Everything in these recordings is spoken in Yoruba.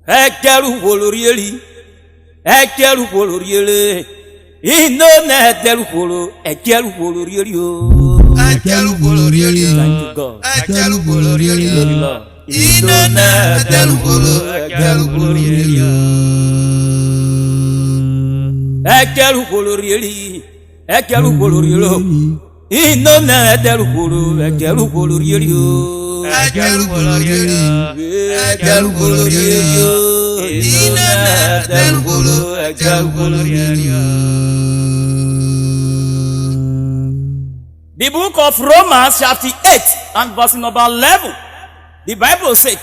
Ekeru wolorieli. Ekeru woloriele. Ino na ekeru wolo. Ekeru wolorieli o. Ekeru wolorieli. Thank you God. Ekeru wolorieli. Ino na ekeru wolo. Ekeru wolorieli. Ekeru wolorieli. Ekeru wolorielo. Ino na ekeru wolo. Ekeru wolorieli o. Ekeru wolorieli. Ekeru wolorieli. Ino na ekeru wolo. Ekeru wolorieli. The book of Romans chapter 8 and verse number 11. The Bible says,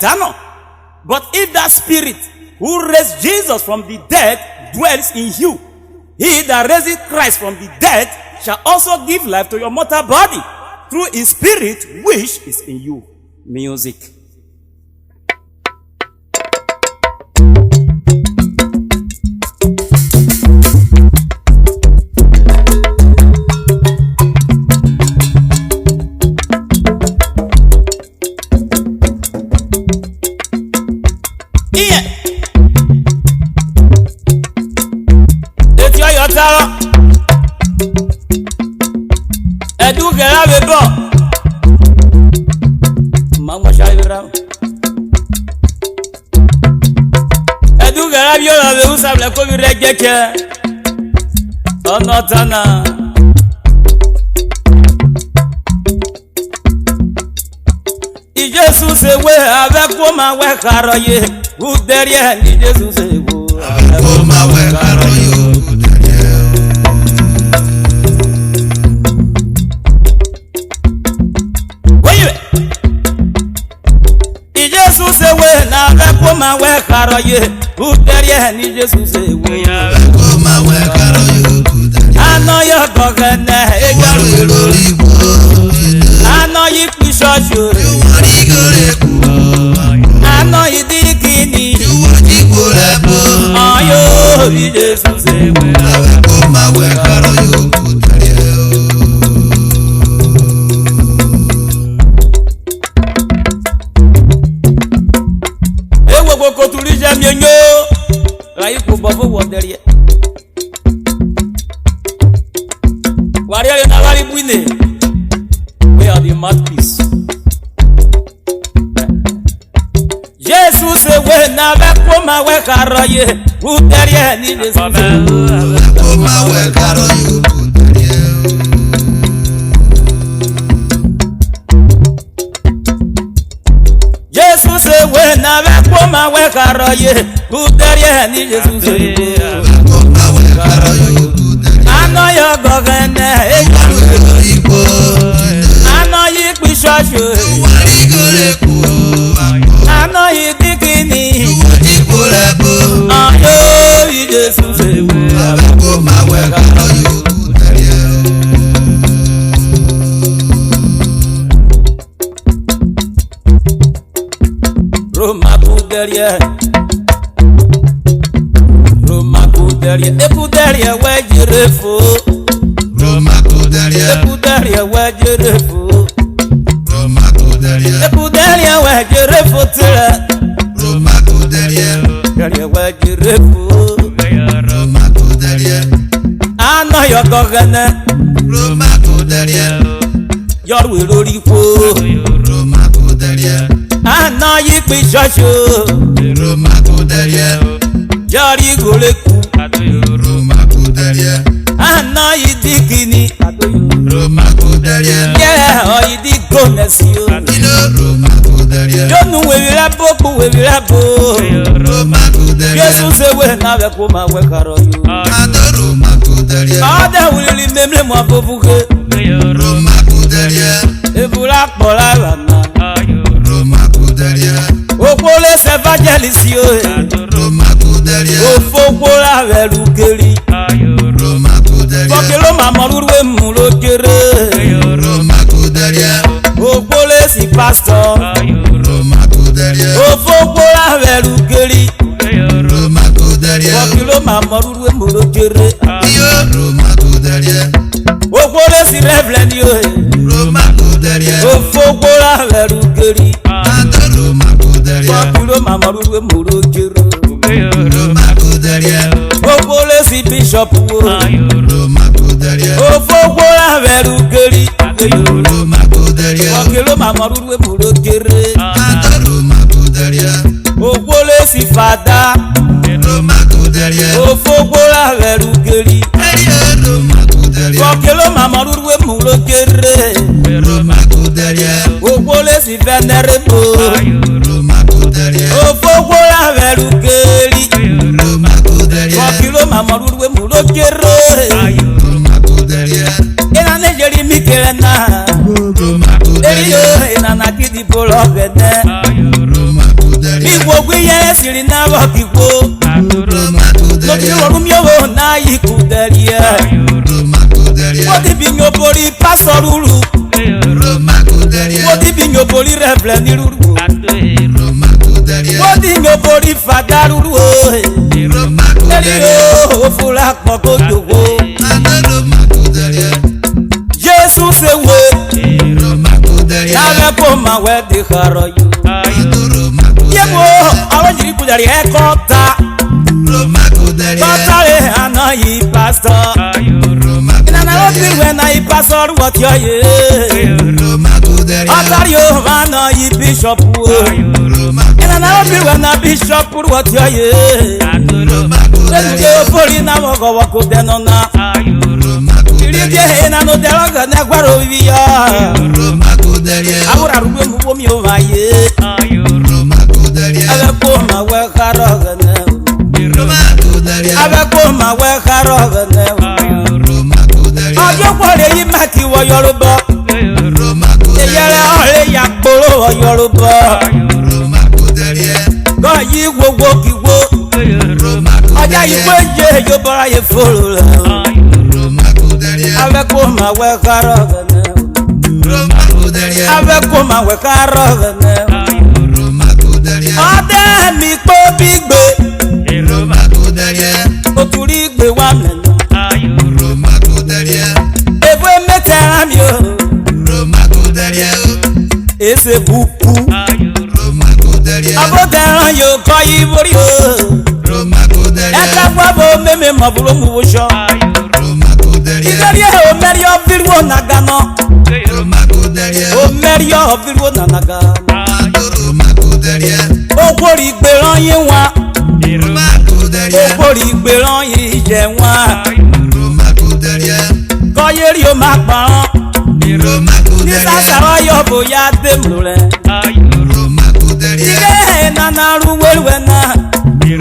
but if that spirit who raised Jesus from the dead dwells in you, he that raised Christ from the dead shall also give life to your mortal body through his spirit which is in you. Music. Edu kera bebo mama shaibra edu kera biola be usable ko bi regeke onotana Jesus se we avec ma we karoye uderie ni Jesus se wo avec ma we karoye ma we karoye uderie ni Jesus se wo ma we karoye anoyo gogene egaru lori bo anoyi pishojo wari gore ku anoyi dikini wari gore bo ayo ni Jesus se wo ma we karoye we are the mouthpiece. Jesus se we na ve koma we karoye uterie ni Jesus koma we karoye uterie Jesus se we na ve koma we karoye uterie ni Jesus koma we karoye anoyo gogene egaru anoyi pishojo wari gore ku anoyi dikini wari gore bo ayo Jesus se wo koma we karoye uterie Roma kuderie ekuderie wejirefo Roma kuderie ekuderie wejirefo Roma kuderie ekuderie wejirefo tire Roma kuderie wejirefo Roma kuderie ano yogogene Roma kuderie yoru lori ko Roma kuderie ano yipi shosho Roma kuderie yori goleku Roma kuderie ano yidikini Roma kuderie yeah oyidi gonesio Roma kuderie yonu wewira bo Roma kuderie Jesus se we na ve koma we karoyo Roma kuderie ada wulili memle mo abobuke Roma kuderie ebula pola rana Roma kuderie opole evangelist yo Roma kuderie ofogola velukeri Roma kuderie kokelo mamorurwe mulojere Roma kuderie opole si pastor Roma kuderie ofogola velukeri Roma kuderie kokelo mamorurwe mulojere Roma kuderie opole si reverend yo Roma kuderie ofogola velukeri Roma kuderie kokelo mamorurwe mulojere bishop wo. Roma kudaria. Ofogbo la veru geri. Roma kudaria. Okelo mamoru we muro gere. Roma kudaria. Ogbole si fada. Roma kudaria. Ofogbo la veru geri. Roma kudaria. Okelo mamoru we muro gere. Roma kudaria. Ogbole si venerable. Roma kudaria. Ofogbo la veru geri. Roma kudaria. Okelo mamoru we muro gere. Roma kudaria. Ina nejeri mikele na. Roma kudaria. Ina na kidi polo gede. Roma kudaria. Igbo ye siri na wakiko. Roma kudaria. Lórí yowo na ikudaria. Roma kudaria. Wodi bi nyobori pasoruru. Roma kudaria. Wodi bi nyobori reble ni ruru. Roma kudaria. Wodi nyobori fadaruru. Roma kudaria. Ofula poko jowo. Roma kudaria. Jesus sewe. Roma kudaria. Nave ko ma we di kharo yu. Roma kudaria. Yebo awon jiri kudari e kota. Roma kudaria. Kota le ana yi pastor. Roma Ina na kudaria. obi we na yi pastor what yo ye. Roma kudaria. Otari yo ana yi bishop wo. Roma Ina na obi we na bishop what yo ye. Roma Leje kudaria. ofori na mogo wako denona. Roma kudaria. Irije ina no deloga na gwaro viya. Roma kudaria. Awura ruwe mu bomi o maye. Roma kudaria. Ave ko ma we kharoga na. Roma kudaria. Ave ko ma we kharoga na. Roma kudaria. Ojo kwore yi maki wo Yoruba. Roma kudaria. Eyere ore ya gboro wo Yoruba. Roma kudaria. Go yi gbogbo kiwo. Roma Oja kudaria. ipo je yo bora ye folo la. Roma kudaria. Ave ko ma we kharoga na. Roma kudaria. Ave ko ma we kharoga na. Roma kudaria. Ode mi po bigbe. Roma kudaria. Oturi gbe wa mena. Roma kudaria. Evo metera mi o. Roma kudaria. Ese buku. Roma kudaria. Aboderan yo ko ibori o. Roma kudaria. Eta gbabo meme mabulo mu wo. Roma kudaria. Igari o meri o virwo nagano. Roma kudaria. O meri o virwo nagano. Roma kudaria. O kori gberan yin wa. Roma kudaria. O kori gberan yin je wa. Roma kudaria. Ko yeri o ma pa. Roma Ni kudaria. sasara yo boya demure. Roma kudaria. Ige na na ruwe na.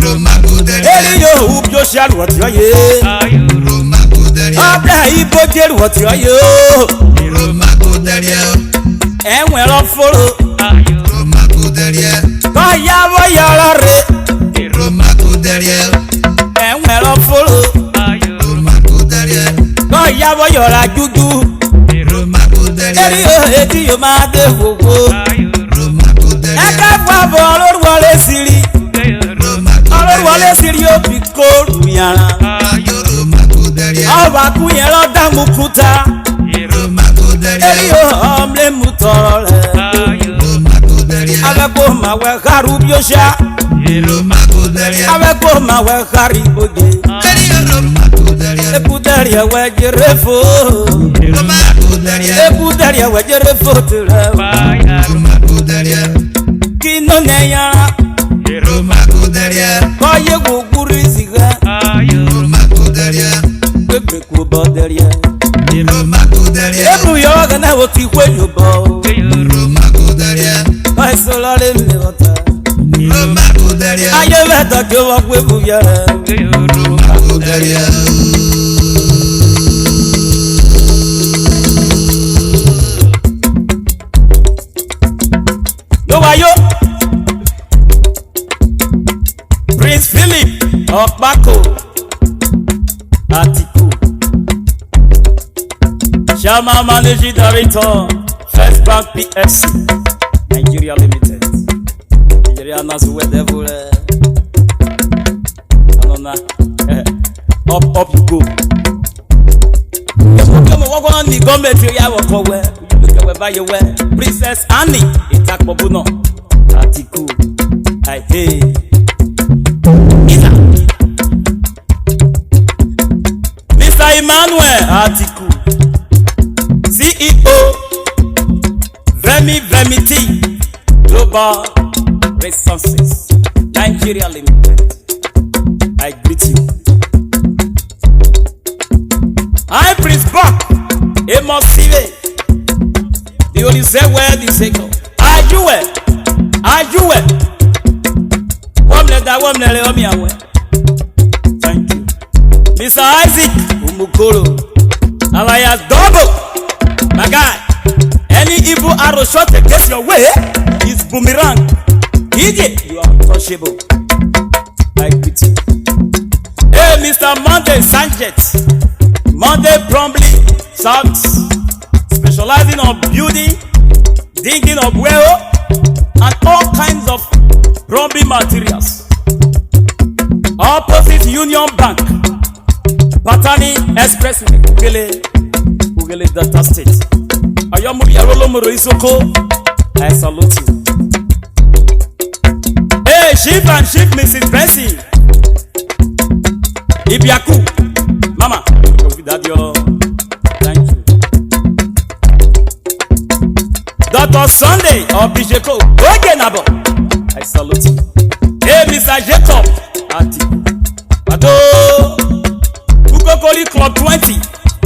Roma kudaria. Eri yo ubyo sharu what yo ye. Roma kudaria. Abda ibo jeru what yo yo. Roma kudaria. Enwe ro foro. Roma kudaria. Ko ya wo yoro re. Roma kudaria. Enwe ro foro. Roma kudaria. Ko ya wo yora juju. Roma kudaria. Eri yo eti yo ma de gogo. Roma kudaria. Eka gba bo Olorun le siri. Roma Olorun le siri o bi ko ruyara. Roma kudaria. Oba ku yen lo da mu kuta. Roma kudaria. Eri yo omle mu toro le. Roma kudaria. Ave ko ma we haru bi o sha. Roma kudaria. Ave ko ma we hari boje. Roma kudaria. Epudaria we jerefo. Roma kudaria. Epudaria we jerefo tere. Roma kudaria. Kino neya. Roma kudaria. Ko ye go guri siga. Roma kudaria. Bebe ko boderia. Roma kudaria. Ebu yo gana wo ti kwe yo bo. Roma kudaria. Ko solo le mi wota. Roma kudaria. Aye veta ke wo kwe bu ya. Roma kudaria. Yo wa yo. Prince Philip Okpako Atiku Chairman Managing Director First Bank PSC Nigeria Limited Nigeria Nazuwe Devil Anona up you go. Come on, the government you have a we. You look by your way. Princess Annie, Itak Bobuno, Atiku, I hey. Emmanuel Atiku, CEO, Vemiti Global Resources, Nigeria Limited. I greet you. I Prince Buck, Amos Sive, the only say where the seko. Are you well? Thank you. Mr. Isaac Umukoro, alias Double, my guy. Any evil arrow shot against your way is boomerang. DJ, you are untouchable. I greet you. Hey, Mr. Monday Sanchez, Monday Promptly Service, specializing on building, digging of well, and all kinds of plumbing materials. Opposite Union Bank, Patani Expressway, Ugele Delta State. Ayomu Yarolomoro Isoko, I salute you. Hey, Chief and Chief Mrs. Bessie, Ibiaku, Mama, thank you. Dr. Sunday of Bijeko, Ogenabo, I salute you. Hey, Mr. Jacob, Ati, Wado, Ukokoli Club 20,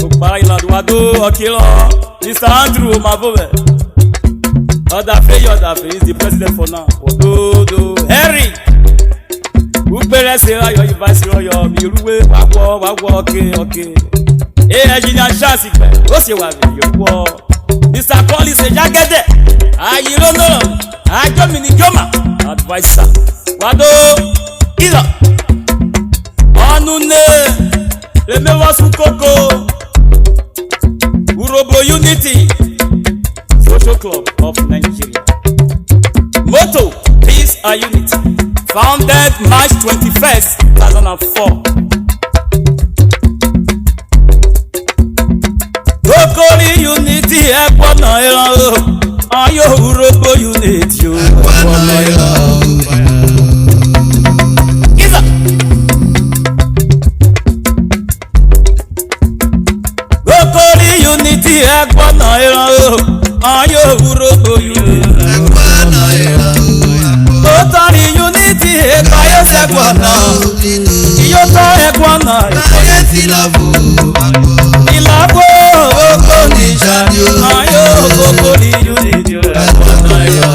Ukbailand, Wado, Okilo, Mr. Andrew, Mabove, Odafe is the president for now. Wado, Harry, Ukbere Sera, your advice, your Yuruwe, Wago, okay. Hey, Engineer Chassis, what's your wife? Mr. Collins, a jacket. You don't know. I got mini Joma, advisor. Wado, Ila. Anune, remember Sukoko, URHOBO Unity, Social Club of Nigeria. Motto, Peace and Unity. Founded March 21st, 2004. Kokori Unity, Ekwana Elo. Ayo URHOBO Unity, Ekwana Elo. Iza. Kokori Unity, Ekwana Elo. Ayo URHOBO Unity, Ekwana Elo. Totally Unity, Ekaya Sekwana. Iyoto Ekwana, Ekaya Silabu. Ilabo, Okoni Janyo, Ayo, Okoni Unity, Ekwana Elo.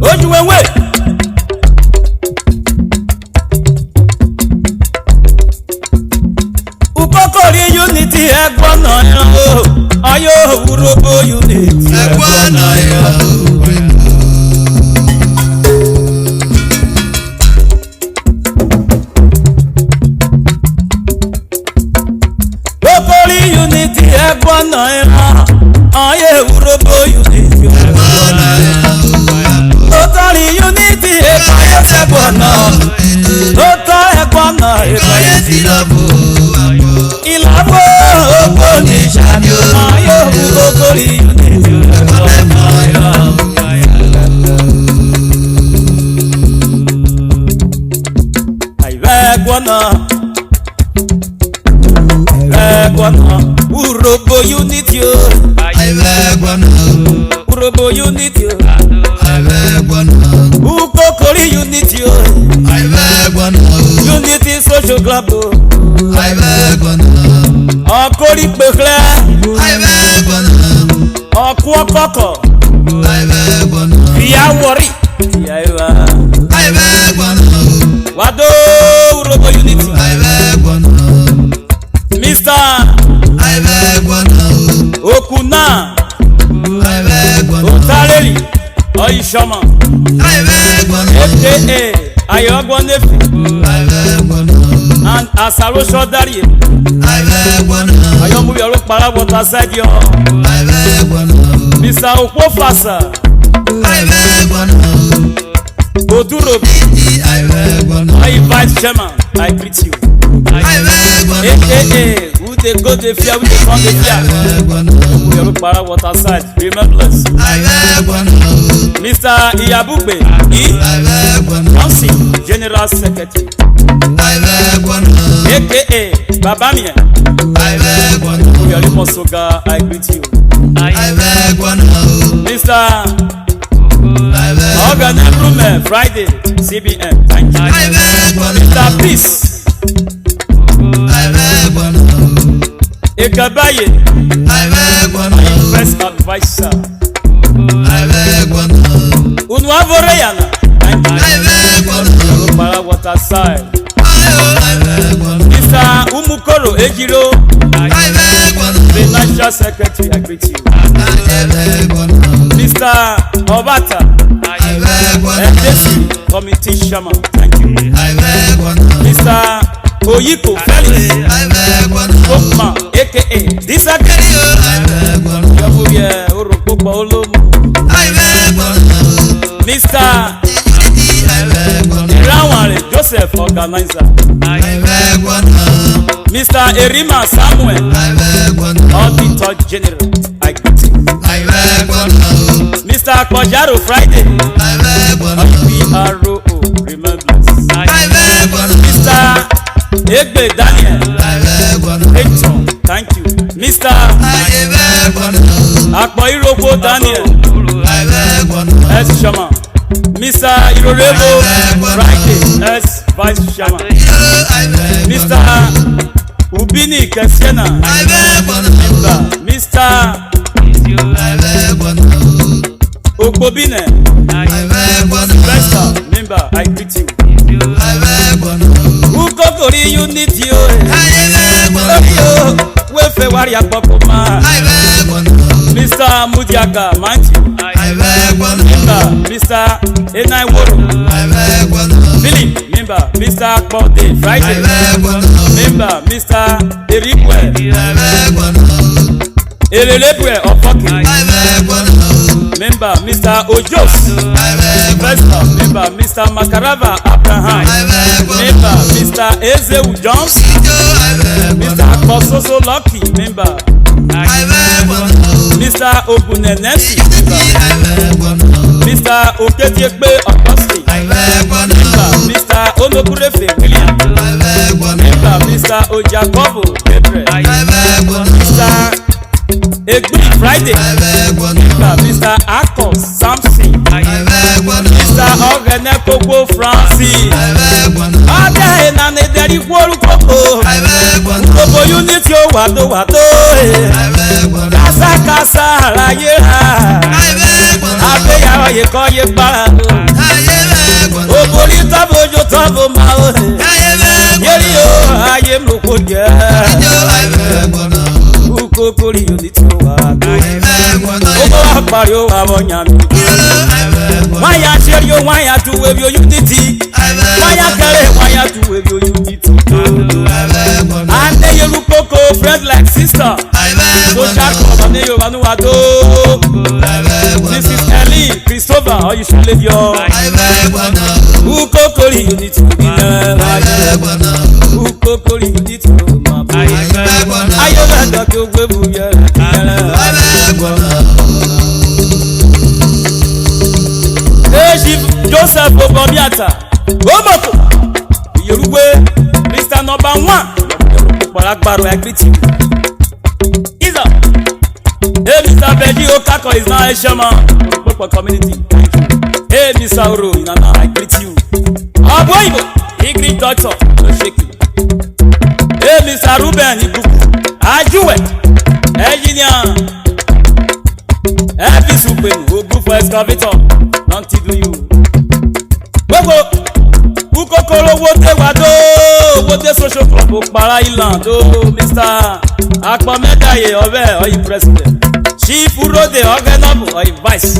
Ojuwewe. Ukokori Unity, Ekwana Elo. Ayo, URHOBO Unity, Ekwana Elo. Unity, Ekwana Elo. Aye, URHOBO Unity, Ekwana Elo. Totally Unity, Ekaya Sekwana. Total Ekwana, Ekaya Silabu. Ilabo, Okoni Janyo. Aye, Ukokori Unity, Ekwana Elo. URHOBO Unity, URHOBO Unity, Ukokori Unity, Unity Social Club, Okori Pekle, Okwokoko, Via Wari, Wado URHOBO Unity, Mr. Okuna, Otareli, Oyishama, aka Ayogwanefi, and Asaro Shodari, Ayomu Yoro Parabota Sadio, Mr. Okofasa, Oduro, I vice chairman, I greet you. aka who they go the fear, who they come the fear. We look para water side, remembrance. Mr. Iyabugbe, Council General Secretary. AKA Baba Mia. Oyalimo Soga, I greet you. Mr. Organ Improvement Friday, CBN. Thank you. Mr. Peace. Ekabaye. First advisor. Unwavoreyana. Thank you. Para water side. Mr. Umukoro Ejiro, Financial Secretary, I greet you. Mr. Obata, FDC Committee Chairman, thank you. Mr. Oyiko Felix, Spokesman, AKA Disagri, Yabuye Oropopa Olomu, Mr. Iraware Joseph, Organizer, Mr. Erima Samuel, Auditor General, I greet you. Mr. Kojaro Friday, URHOBO, Remembrance. Mr. Engr Daniel, Hector, thank you. Mr. Akpoiroko Daniel, S. Shama. Mr. URHOBO Friday, S. Vice Chairman. Mr. Ubini Kesiena, Mr. Okobine, Investor, member, I greet you. Ukokori unity, Wefe Waria Popoma, Mr. Mudiaka, Manti, member, Mr. Enai Woro, Philip, member, Mr. Akbode, Friday, member, Mr. Erikwe, Elelepwe of Fucking, member, Mr. Ojos, investor, member, Mr. Makarava Abraham, member, Mr. Ezewu Jones, Mr. Kososo Lucky, member, Mr. Ogunenesi, Mr. Oketiekpe Apostle, member, Mr. Onokurefe William, member, Mr. Ojakobo Gabriel, Mr. Engr Friday, Mr. Akos Samson, Mr. Ogenekoko Francis, Ada Enane Deri Kworu Koko, Koko Unity Wado, Kasa Kasa Alaye Ha, Abeya Oye Koye Para, Oboli Tabojo Tabo Mao, Yeri O Aye Moko Je, Ukokori Unity Wado, Obo Akpario Abonyami, Waya Cherio, Waya to wave your unity, Waya Kere, Waya to wave your unity, and then you look Coco, friend like sister, so Jacob, and then you Vanuado, Mrs. Ellie, Christopher, or you should live your Ukokori Unity, Ukokori Unity, I don't know to wave your Joseph Obomiata, Omoko, Yoruwe, Mr. Number 1, Baragbaro, I greet you. Iza, hey, Mr. Beji Okako is now a shaman, for community. Hey, Mr. Oro, I greet you. Aboibo, Ingrid Doctor, no shaking. Hey, Mr. Ruben, Ibuku, Ajuwe, Engineer, Happy Super, who go for excavator, not to do you. Gbogbo Ukokoro wote wado wote social club para island Mr. Akpomedaye Obe oyi president Chief Urode Ogenabo oyi vice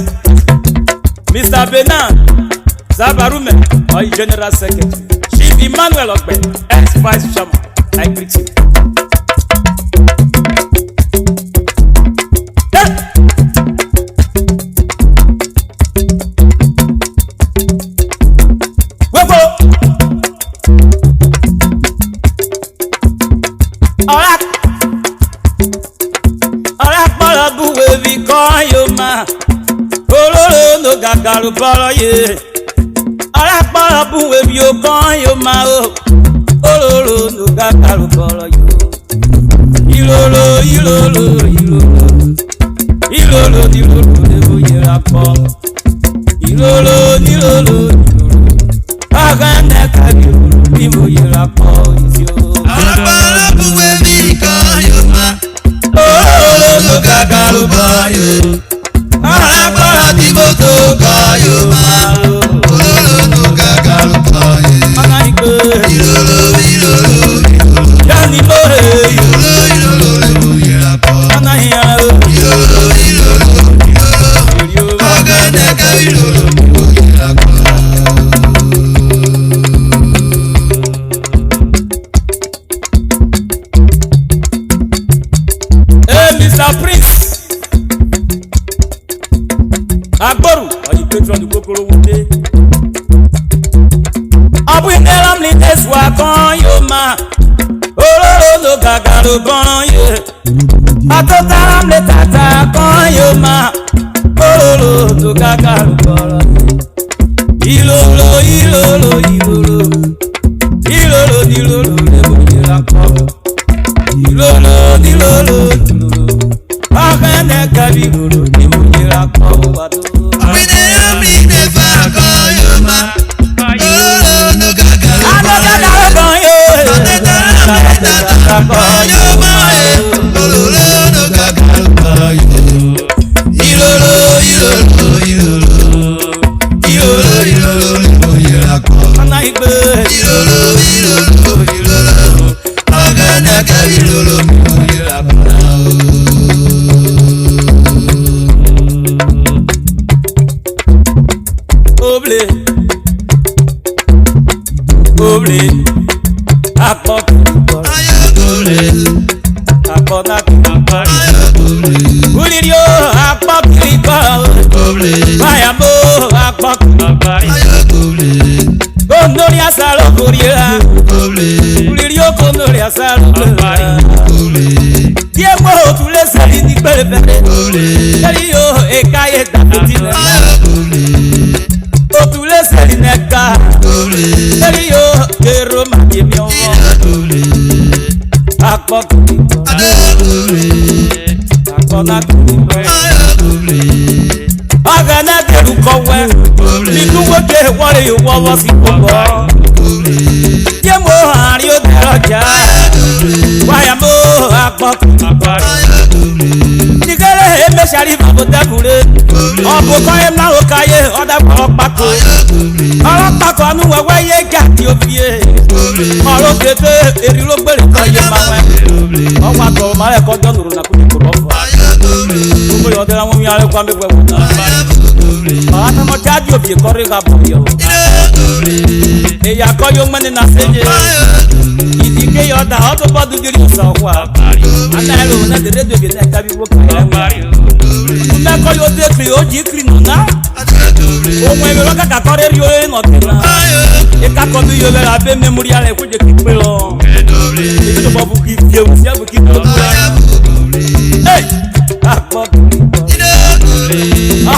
Mr. Benan Zabarume oyi general secretary Chief Emmanuel Ogbe ex vice chairman I greet you. Gagaru boro ye, ara para buwe bi o kan yo ma o. ilolo no gagaru bolo yo. Ilolo lebo yera po. Ilolo agane kabi lebo yera po yo. Alabala buwe mi kayoma. No gagaru bolo yo. Alabala di moto kayoma. No gagaru bolo yo. Anaiko. Ilolo. Yani bohe. Ilolo lebo yera po. Anaya. Agane kabi lebo yera po. Mr. Prince Agboru, are you patron of Kokoro Wunde? Abu Nelam Lites Wakon Yoma Ololo no Gagaru Bon Ye Atotaram Le Tata Kon Yoma Ololo no Gagaru Bon Ilolo Lebo Yera Ko Ilolo Agane kabi lolo ni mo yera ko wado. Abine amine fa kayoma. No gagaru. Ano gagaru bon yo. Kayoma. No gagaru kayo. Ilolo. Mo yera ko. Ana igbe. Ilolo. Agane kabi lolo mo yera ko. Oble akpọ akpọna uliri o akpọ kirikọ bayamo akpọ kondori asalo koriera uliri o kondori asalo koriera die mo tule sali ni pẹrẹpẹrẹ sali o ekaye dafetile otule sali neka sali yo kero maki mi ọwọ akpọ kirikọ akpọna kirikọ agana keru kọwẹ nínú wọlé wọlé wọwọ sí gbogbo yé mo àárín òde ọjà wáyà mo akpọ kirikọ nìkẹrẹ emesari bàbá dẹkùrẹ ọbọ kọyẹ náà ó káyé ọdàpọ ọlọpàkọ ọnù wẹwẹ yé gàdí òbíye ọrọ kété èrì ló gbèrè kọyé máa wẹ ọwọ àtọ máa ẹkọ jọ nùrù nàkúnyẹ kò lọ fọ gbogbo yọdẹ àwọn mi àrẹ kwan bẹbẹ wọ náà ọtọmọ jáde òbí kọrí ká bọ yọ èyí akọyọ mẹni náà sẹyẹ ìdíkẹ yọdà ọtọ bọdù dìrì ọsàn wà anáyẹlò náà dédé dòbí náà tàbí wọ kàyẹ mẹkọ yóò dé kiri ó jí kiri nùnà ohun ẹ̀mí lọ́kà kàkọ́rẹ́ rí orí nà tẹ̀lá ìka kọ́ bí yóò bẹ̀rẹ̀ abẹ́ mẹ́mórí ara ẹ̀kọ́ jẹ́ kí pé lọ èyí tó bọ̀ bù kí fi ewu sí ẹ̀bù kí tó tó ẹ̀ àpọ̀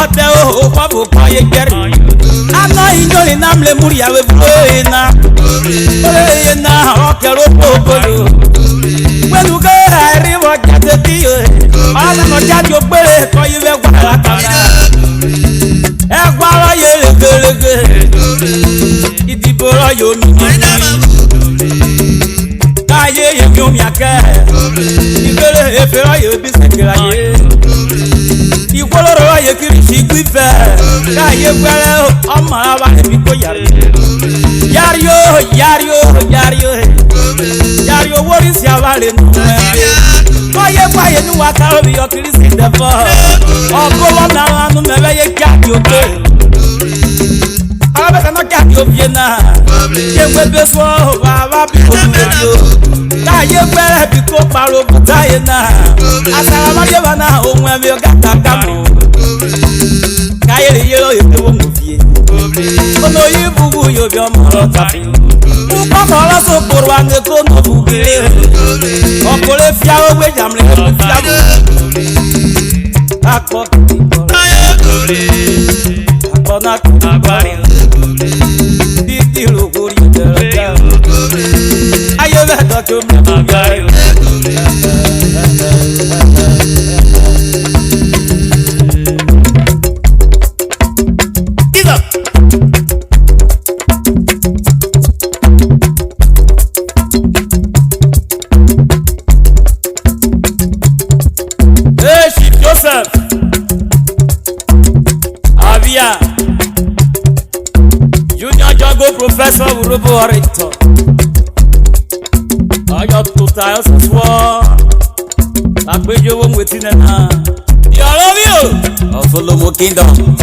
ọ̀tẹ̀ o fọ́bù kọ́ yé jẹ́rì aná ìjọ́lì náà lè múri àwẹ̀ fún oyè náà oyè náà ọ̀kẹ́rọ̀ pọ̀pọ̀lọ̀ pẹ̀lú kẹ́ àìríwọ̀ jáde kí ọ̀nà jáde ó péré kọ́ yí fẹ́ gbàrà kàná ẹgbàrá yé lékeleke ìdìbò rọyò mi káyé yèmí omi akẹ́ ìgbélé efe rọyò bí sèkìlá yé ìkólóró rọyò kìrìsì gbífẹ́ káyé gbẹrẹ ọmọ àwa ẹbí kó yàrá wórí sí àwa lè nù ẹ kọ́yé fàyè ní wa kárọ̀ bí ọkìrì sí dẹ́fọ́ ọkọ̀ wọn náà lánú mẹ́fẹ́ yé kíákì òkè alábẹ́sẹ̀ náà kíákì òbíye náà yé gbé bẹ́ sọ́ bàbá bí kò tún lè yó káyé gbẹ́rẹ́ bí kò parọ́ bùtáyé náà àsàràmáyé wa náà ohun ẹ̀mí ọ̀gá kàmú káyé lè yé lóye pé wọ́n mú fìyè ọ̀nà yìí búburú yóò bí ọmọ ọlọ́ta fi kọ́kọ́ ọlọ́sọ̀kọ̀rọ̀ wa ní kó nà bùbílẹ̀ ọkùnrin fíáwó gbé jàmùlẹ̀ kó fíáwó akpọ̀ akpọ̀ náà kìí dídì lókòrí ìdẹ̀rẹ̀dẹ̀ Professor URHOBO orator. Ayo tuta yo swo. Agbejo wo mwetine na. URHOBO of Olomo Kingdom.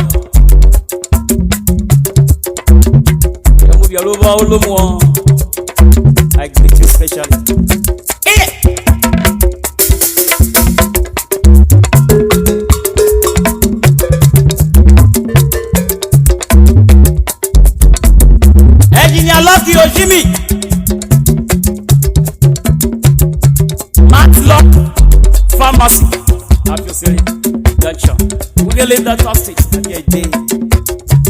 URHOBO Olomo. I greet you specially. Engineer Lucky Ojimi. Matlock Pharmacy. Abusiri Junction. Ugele Delta State.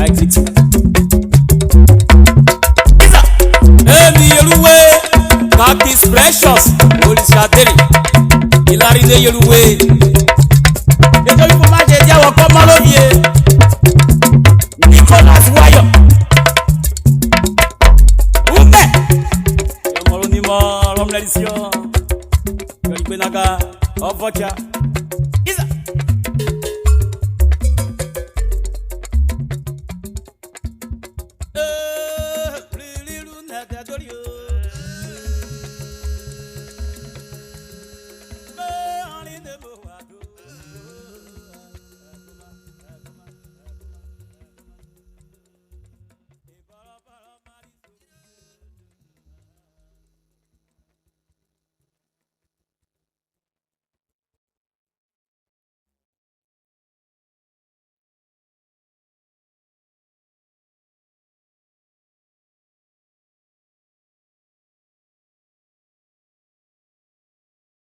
I greet you. Emi Yeluwe. Cactus Precious. Holy Shateri. Ilarine Yeluwe. Ejo ipo ma je je wo ko mo lóye. Nicholas Wayo. L'édition Benaga of Votia. Isa.